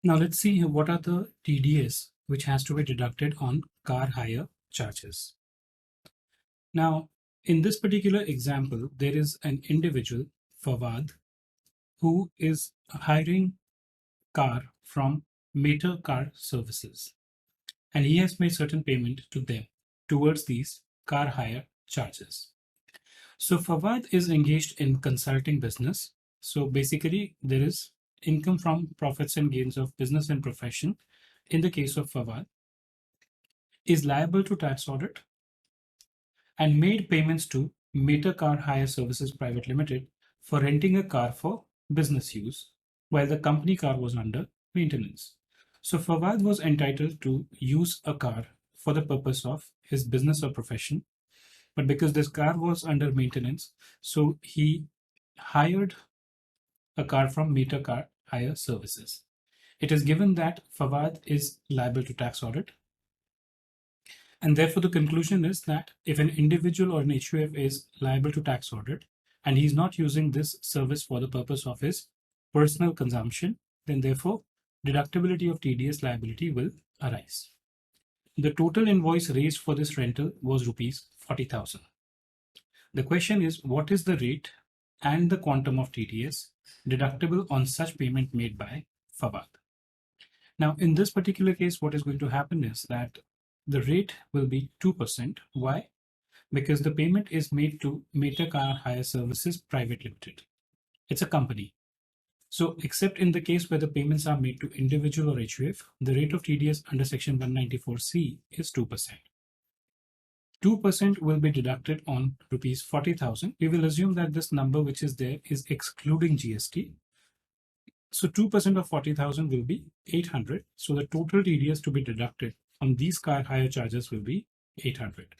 Now let's see what are the TDS which has to be deducted on car hire charges. Now, in this particular example, there is an individual, Fawad, who is hiring car from Mater Car Services, and he has made certain payment to them towards these car hire charges. So Fawad is engaged in consulting business. So basically, there is income from profits and gains of business and profession. In the case of Fawad, is liable to tax audit and made payments to Meta Car Hire Services Private Limited for renting a car for business use while the company car was under maintenance. So Fawad was entitled to use a car for the purpose of his business or profession, but because this car was under maintenance, so he hired a car from Meta Car Hire Services. It is given that Fawad is liable to tax audit, and therefore the conclusion is that if an individual or an HUF is liable to tax audit and he's not using this service for the purpose of his personal consumption, then therefore deductibility of TDS liability will arise. The total invoice raised for this rental was rupees 40,000. The question is, what is the rate and the quantum of TDS deductible on such payment made by Fawad? Now, in this particular case, what is going to happen is that the rate will be 2%. Why? Because the payment is made to Meta Car Hire Services Private Limited. It's a company. So, except in the case where the payments are made to individual or HUF, the rate of TDS under Section 194C is 2%. 2% will be deducted on rupees 40,000. We will assume that this number which is there is excluding GST. So 2% of 40,000 will be 800. So the total TDS to be deducted on these car hire charges will be 800.